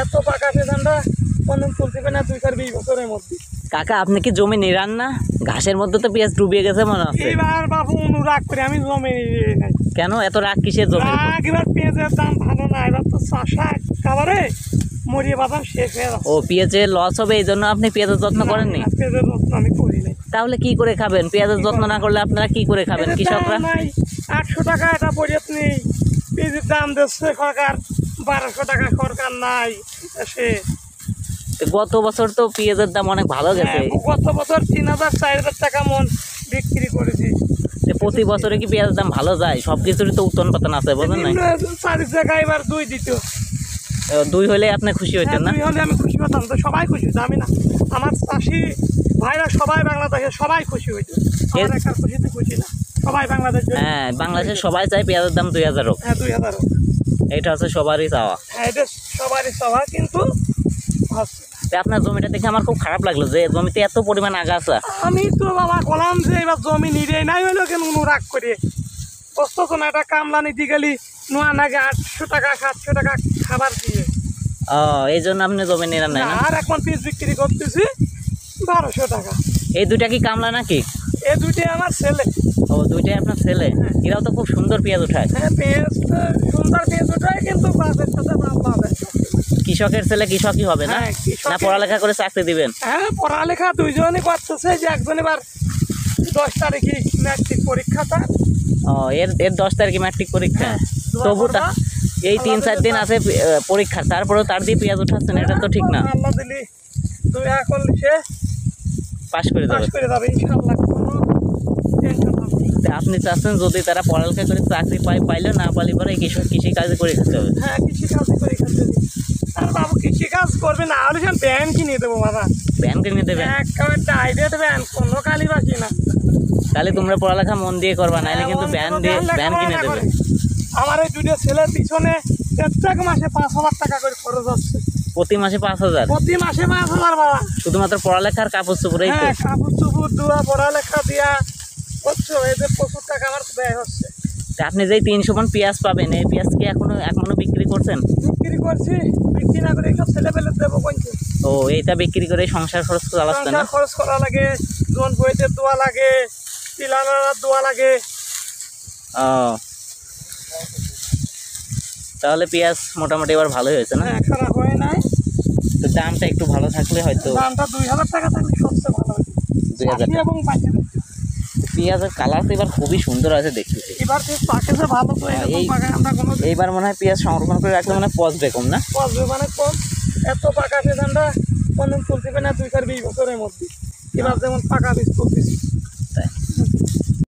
এত পাকা পেঁয়াজটা কোনদিন তুলতে পারে না 2-20 বছরের মধ্যে। কাকা আপনি কি জমি নিরান না? ঘাসের মধ্যে তো পেঁয়াজ ডুবিয়ে গেছে মনে হচ্ছে। এবার বাবু অনুরাগ করে আমি জমি নাই। কেন এত রাগ কিসের জমি? এবার পেঁয়াজের দাম ভালো না, এবার তো চাষা খাবারে মরিয়ে বাদাম শেষ হয়ে যাচ্ছে। ও পেঁয়াজের লস হবে এই জন্য আপনি পেঁয়াজের যত্ন করেননি? পেঁয়াজের যত্ন আমি করি নাই। তাহলে কি করে খাবেন? পেঁয়াজের যত্ন না করলে আপনারা কি করে খাবেন কৃষকরা? 800 টাকা এটা পরিয়ত নেই, পেঁয়াজের দাম দিচ্ছে সরকার 1200 টাকা, সরকার নাই সে। গত বছর তো পেঁয়াজের দাম অনেক ভালো গেছে। গত বছর 3000-4000 টাকা মন বিক্রি করেছি। প্রতি বছরে কি পেঁয়াজের দাম ভালো যায়? সবকিছুরই তো উত্তন পতন আছে, বোঝেন না? 4 জায়গায় এবার 2 দিত। 2 হলে আপনি খুশি হইতেন না? 2 হলে আমি খুশি হতাম, তো সবাই খুশি হতো, আমি না। আমার চাষি ভাইরা সবাই বাংলাদেশে সবাই খুশি হইতো। আমার একা খুশিতে খুশি না, সবাই বাংলাদেশে। হ্যাঁ, বাংলাদেশে সবাই চায় পেঁয়াজের দাম 2000 হোক। হ্যাঁ 2000 হোক। এটা হচ্ছে সবারই চাওয়া। হ্যাঁ এটা সবারই চাওয়া, কিন্তু আপনার জমিটা দেখে আমার খুব খারাপ লাগলো যে জমিতে এত পরিমাণ আগাছা। আমি তো বাবা বললাম যে এবার জমি নিরে নাই হইলো কেন রাগ করে কষ্ট তো না। একটা কামলা নিতে গেলি নোয়া নাগে 800 টাকা 700 টাকা খাবার দিয়ে। ও এই জন্য আপনি জমি নিলেন না? আর এখন পিস বিক্রি করতেছি 1200 টাকা। এই দুইটা কি কামলা নাকি? এই দুইটাই আমার ছেলে। ও দুইটাই আপনার ছেলে? এরাও তো খুব সুন্দর পেঁয়াজ উঠায়। হ্যাঁ পেঁয়াজ সুন্দর পেঁয়াজ উঠায়, কিন্তু বাপের সাথে বাপ পাবে। কৃষকের ছেলে কৃষকই হবে না? না পড়ালেখা করে চাকরি দিবেন? হ্যাঁ পড়ালেখা দুইজনই করতেছে, যে একজন এবার 10 তারিখে ম্যাট্রিক পরীক্ষা। তার ও এর 10 তারিখে ম্যাট্রিক পরীক্ষা। তবু এই 3-4 দিন আছে পরীক্ষা, তারপরেও তার দিয়ে পেঁয়াজ উঠাচ্ছেন, এটা তো ঠিক না। আল্লাহ দিলি দুয়া করলে সে পাশ করে যাবে ইনশাআল্লাহ, কোনো টেনশন হবে না। আপনি চাচ্ছেন যদি তারা পড়ালেখা করে চাকরি পাইলে না পালি পরে কৃষি কাজ করে খেতে হবে। হ্যাঁ কৃষি কাজ করে খেতে হবে। আর বাবু কৃষি কাজ করবে না হলে ব্যান কিনে দেবো বাবা। ব্যান কিনে দেবেন? একেবারে ডাইরেক্ট ব্যান, কোনো কালিবাসি না। তাহলে তোমরা পড়ালেখা মন দিয়ে করবা, নাহলে কিন্তু ব্যান কিনে দেবে। আমার এই 2টা ছেলের পিছনে প্রত্যেক মাসে 5000 টাকা করে খরচ হচ্ছে। প্রতি মাসে 5000? প্রতি মাসে 5000 বাবা। শুধুমাত্র পড়ালেখার কাপড় চোপড়েই তো? কাপড় চোপড় দেওয়া, পড়ালেখা দিয়া হচ্ছে, এদের প্রচুর টাকা আমার ব্যয় হচ্ছে। আপনি যেই 300 মণ পেঁয়াজ পাবেন, এই পেঁয়াজ কি এখনো বিক্রি করছেন? বিক্রি করছি, বিক্রি না করে সব ছেলে পেলে দেবো কোনকে। ও এইটা বিক্রি করে সংসার খরচ চালাচ্ছেন? সংসার খরচ করা লাগে, জন বইতে দোয়া লাগে, পিলানার দোয়া লাগে। ও তাহলে পেঁয়াজ মোটামুটি এবার ভালোই হয়েছে না? হ্যাঁ খারাপ হয় নাই। তো দামটা একটু ভালো থাকলে হয়তো। দামটা 2000 টাকা থাকলে সবচেয়ে ভালো হয়। 2000 টাকা। এবং বাকি পেঁয়াজের কালার তো এবার খুবই সুন্দর আছে দেখতেছি। এবার পাকেছে ভালো, তো আমরা কোনো এইবার মনে হয় পেঁয়াজ সংরক্ষণ করে রাখলে মানে পচবে কম না? পচবে মানে কম। এত পাকা পেঁয়াজটা কোনদিন তুলতে পারে না 2-20 বছরের মধ্যে। এবার যেমন পাকা বীজ তুলতেছি। তাই